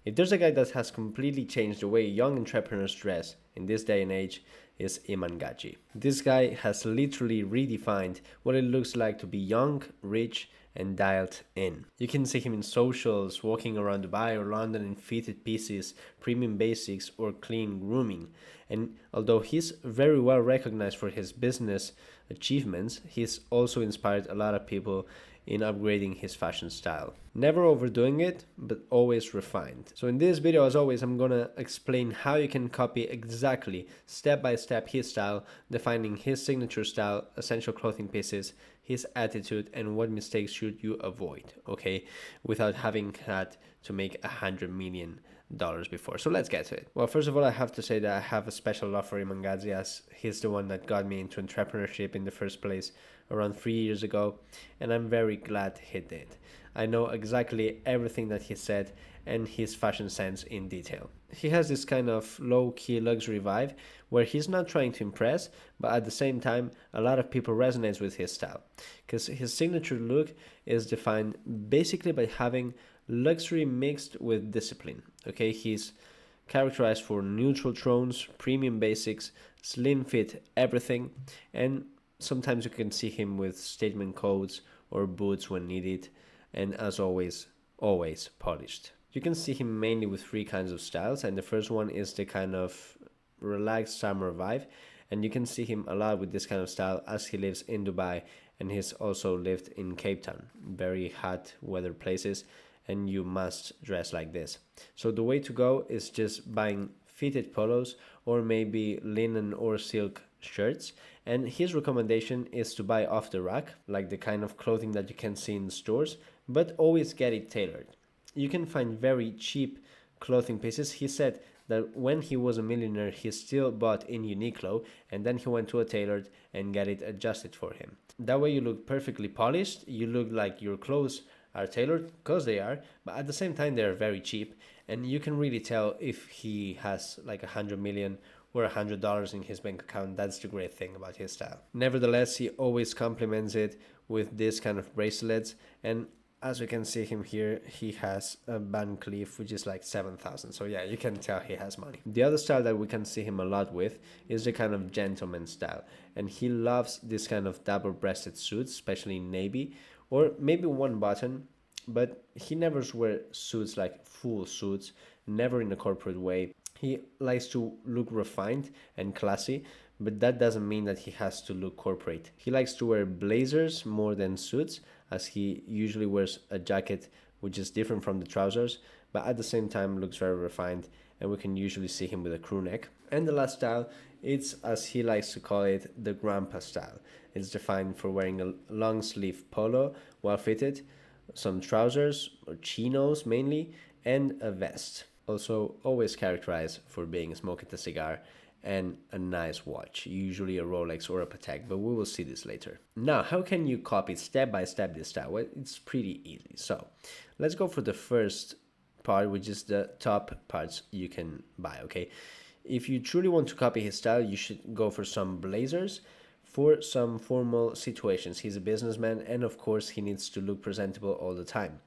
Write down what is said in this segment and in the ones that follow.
If there's a guy that has completely changed the way young entrepreneurs dress in this day and age, is Iman Gadzhi. This guy has literally redefined what it looks like to be young, rich, and dialed in. You can see him in socials, walking around Dubai or London in fitted pieces, premium basics, or clean grooming. And although he's very well recognized for his business achievements, he's also inspired a lot of people in upgrading his fashion style. Never overdoing it, but always refined. So in this video, as always, I'm gonna explain how you can copy exactly, step by step, his style, defining his signature style, essential clothing pieces, his attitude, and what mistakes should you avoid, okay, without having had to make $100 million before. So let's get to it. Well, first of all, I have to say that I have a special love for Iman Gadzhi, as he's the one that got me into entrepreneurship in the first place around 3 years ago, and I'm very glad he did. I know exactly everything that he said and his fashion sense in detail. He has this kind of low-key luxury vibe where he's not trying to impress, but at the same time a lot of people resonate with his style, because his signature look is defined basically by having luxury mixed with discipline. Okay, he's characterized for neutral tones, premium basics, slim fit everything, and sometimes you can see him with statement coats or boots when needed, and as always, always polished. You can see him mainly with three kinds of styles, and the first one is the kind of relaxed summer vibe, and you can see him a lot with this kind of style as he lives in Dubai, and he's also lived in Cape Town, very hot weather places, and you must dress like this. So the way to go is just buying fitted polos or maybe linen or silk shirts, and his recommendation is to buy off the rack, like the kind of clothing that you can see in stores, but always get it tailored. You can find very cheap clothing pieces. He said that when he was a millionaire, he still bought in Uniqlo, and then he went to a tailor and got it adjusted for him. That way you look perfectly polished, you look like your clothes are tailored, because they are, but at the same time they're very cheap, and you can really tell if he has like 100 million or $100 in his bank account. That's the great thing about his style. Nevertheless, he always complements it with this kind of bracelets, and as we can see him here, he has a Van Cleef, which is like 7,000. So yeah, you can tell he has money. The other style that we can see him a lot with is the kind of gentleman style. And he loves this kind of double-breasted suits, especially in navy, or maybe one button, but he never wears suits like full suits, never in a corporate way. He likes to look refined and classy, but that doesn't mean that he has to look corporate. He likes to wear blazers more than suits, as he usually wears a jacket which is different from the trousers, but at the same time looks very refined, and we can usually see him with a crew neck. And the last style, it's, as he likes to call it, the grandpa style. It's defined for wearing a long sleeve polo, well fitted, some trousers or chinos mainly, and a vest. Also, always characterized for being smoking a cigar and a nice watch, usually a Rolex or a Patek, but we will see this later. Now, how can you copy step by step this style? Well, it's pretty easy. So, let's go for the first part, which is the top parts you can buy, okay? If you truly want to copy his style, you should go for some blazers for some formal situations. He's a businessman, and of course, he needs to look presentable all the time.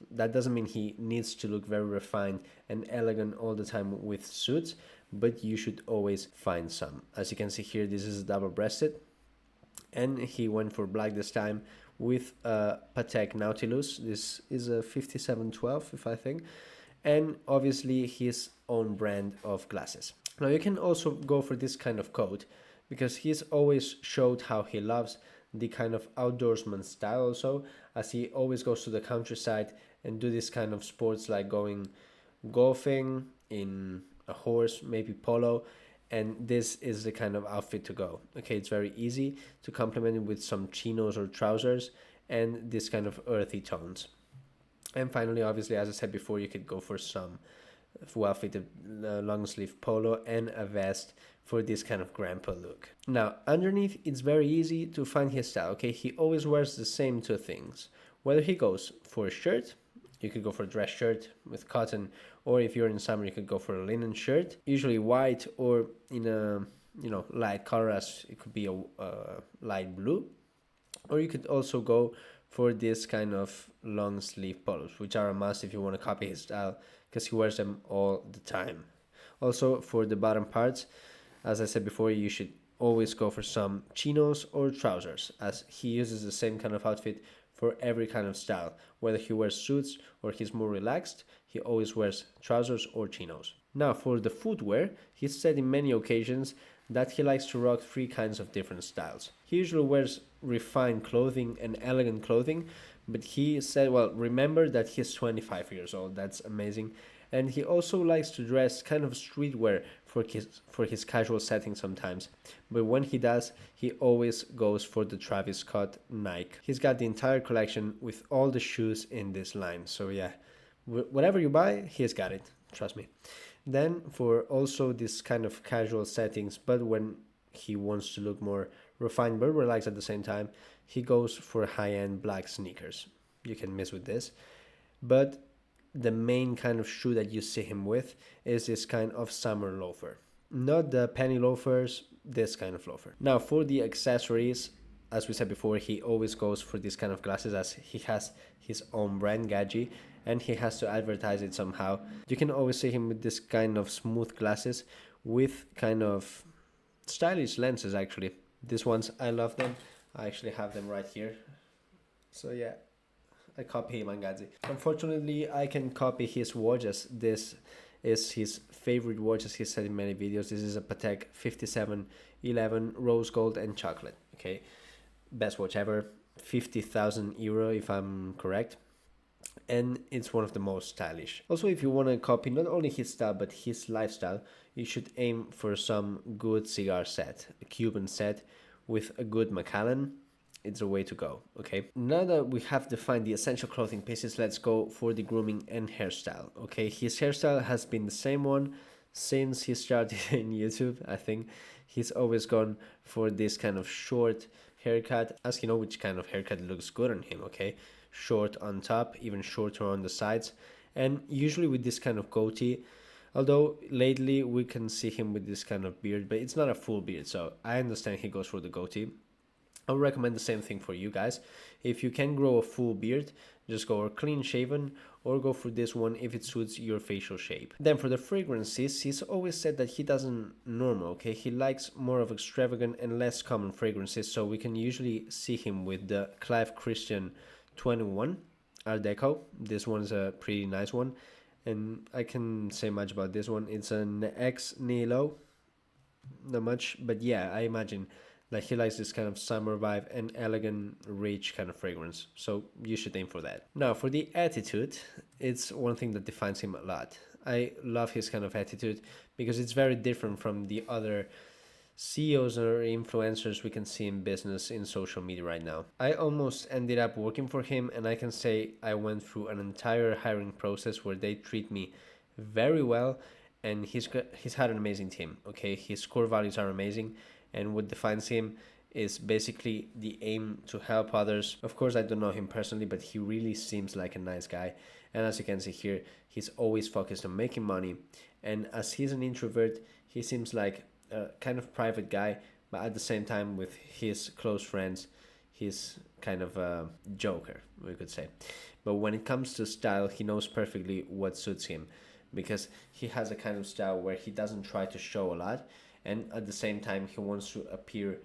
That doesn't mean he needs to look very refined and elegant all the time with suits, but you should always find some. As you can see here, this is double-breasted, and he went for black this time with a Patek Nautilus. This is a 5712, if I think, and obviously his own brand of glasses. Now you can also go for this kind of coat, because he's always showed how he loves the kind of outdoorsman style also, as he always goes to the countryside and do this kind of sports like going golfing in a horse, maybe polo, and this is the kind of outfit to go. Okay, it's very easy to complement it with some chinos or trousers and this kind of earthy tones. And finally, obviously, as I said before, you could go for some well-fitted long sleeve polo and a vest for this kind of grandpa look. Now, underneath, it's very easy to find his style. Okay, he always wears the same two things. Whether he goes for a shirt, you could go for a dress shirt with cotton, or if you're in summer, you could go for a linen shirt, usually white or in a light color, as it could be a light blue, or you could also go for this kind of long sleeve polos, which are a must if you want to copy his style, because he wears them all the time. Also, for the bottom parts, as I said before, you should always go for some chinos or trousers, as he uses the same kind of outfit for every kind of style. Whether he wears suits or he's more relaxed, he always wears trousers or chinos. Now, for the footwear, he's said in many occasions that he likes to rock three kinds of different styles. He usually wears refined clothing and elegant clothing, but he said, well, remember that he's 25 years old. That's amazing. And he also likes to dress kind of streetwear for his casual setting sometimes. But when he does, he always goes for the Travis Scott Nike. He's got the entire collection with all the shoes in this line. So yeah, whatever you buy, he's got it. Trust me. Then for also this kind of casual settings, but when he wants to look more refined but relaxed at the same time, he goes for high-end black sneakers. You can miss with this. But the main kind of shoe that you see him with is this kind of summer loafer. Not the penny loafers, this kind of loafer. Now for the accessories, as we said before, he always goes for this kind of glasses as he has his own brand, Gadzhi, and he has to advertise it somehow. You can always see him with this kind of smooth glasses with kind of stylish lenses actually. These ones, I love them. I actually have them right here. So yeah, I copy Iman Gadzhi. Unfortunately, I can copy his watch as this is his favorite watch, as he said in many videos. This is a Patek 5711 rose gold and chocolate. Okay, best watch ever, 50,000 euro if I'm correct. And it's one of the most stylish. Also, if you want to copy not only his style but his lifestyle, you should aim for some good cigar set, a Cuban set with a good Macallan. It's a way to go. Okay, now that we have defined the essential clothing pieces, let's go for the grooming and hairstyle. Okay, his hairstyle has been the same one since he started in YouTube. I think he's always gone for this kind of short haircut, as you know which kind of haircut looks good on him. Okay, short on top, even shorter on the sides, and usually with this kind of goatee. Although lately we can see him with this kind of beard, but it's not a full beard, so I understand he goes for the goatee. I would recommend the same thing for you guys. If you can grow a full beard, just go clean shaven or go for this one if it suits your facial shape. Then for the fragrances, he's always said that he doesn't normal, okay? He likes more of extravagant and less common fragrances, so we can usually see him with the Clive Christian 21 Art Deco. This one's a pretty nice one, and I can say much about this one. It's an ex Nilo, not much, but yeah, I imagine like he likes this kind of summer vibe and elegant, rich kind of fragrance. So you should aim for that. Now for the attitude, it's one thing that defines him a lot. I love his kind of attitude because it's very different from the other CEOs or influencers we can see in business in social media right now. I almost ended up working for him, and I can say I went through an entire hiring process where they treat me very well, and he's had an amazing team. Okay, his core values are amazing, and what defines him is basically the aim to help others. Of course, I don't know him personally, but he really seems like a nice guy. And as you can see here, he's always focused on making money. And as he's an introvert, he seems like a kind of private guy, but at the same time with his close friends, he's kind of a joker, we could say. But when it comes to style, he knows perfectly what suits him, because he has a kind of style where he doesn't try to show a lot, and at the same time he wants to appear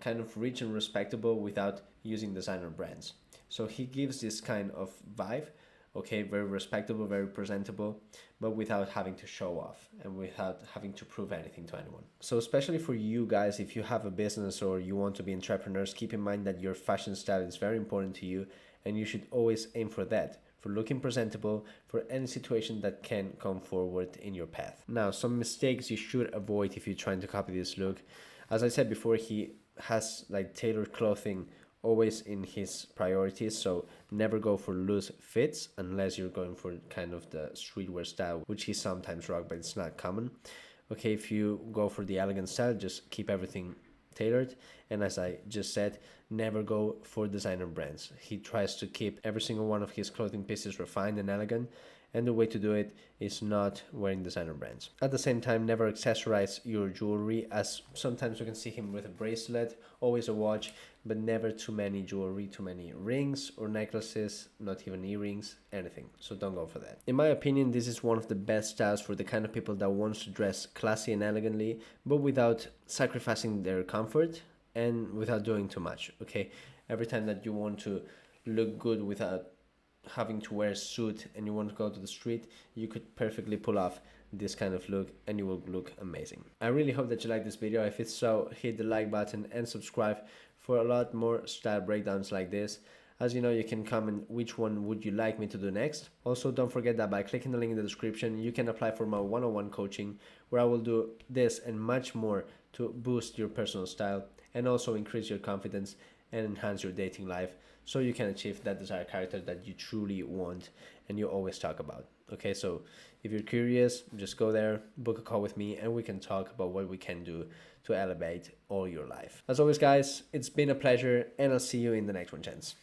kind of rich and respectable without using designer brands. So he gives this kind of vibe, okay, very respectable, very presentable, but without having to show off and without having to prove anything to anyone. So especially for you guys, if you have a business or you want to be entrepreneurs, keep in mind that your fashion style is very important to you, and you should always aim for that, for looking presentable for any situation that can come forward in your path. Now, some mistakes you should avoid if you're trying to copy this look. As I said before, he has like tailored clothing always in his priorities, so never go for loose fits unless you're going for kind of the streetwear style, which he sometimes rock, but it's not common. Okay, if you go for the elegant style, just keep everything tailored, and as I just said, never go for designer brands. He tries to keep every single one of his clothing pieces refined and elegant, and the way to do it is not wearing designer brands. At the same time, never accessorize your jewelry, as sometimes you can see him with a bracelet, always a watch, but never too many jewelry, too many rings or necklaces, not even earrings, anything. So don't go for that. In my opinion, this is one of the best styles for the kind of people that wants to dress classy and elegantly, but without sacrificing their comfort and without doing too much. Okay, every time that you want to look good without having to wear a suit and you want to go to the street, you could perfectly pull off this kind of look and you will look amazing. I really hope that you like this video. If it's so, hit the like button and subscribe for a lot more style breakdowns like this. As you know, you can comment which one would you like me to do next. Also, don't forget that by clicking the link in the description, you can apply for my one-on-one coaching, where I will do this and much more to boost your personal style and also increase your confidence and enhance your dating life, so you can achieve that desired character that you truly want and you always talk about. Okay, so if you're curious, just go there, book a call with me, and we can talk about what we can do to elevate all your life. As always, guys, it's been a pleasure, and I'll see you in the next one, gents.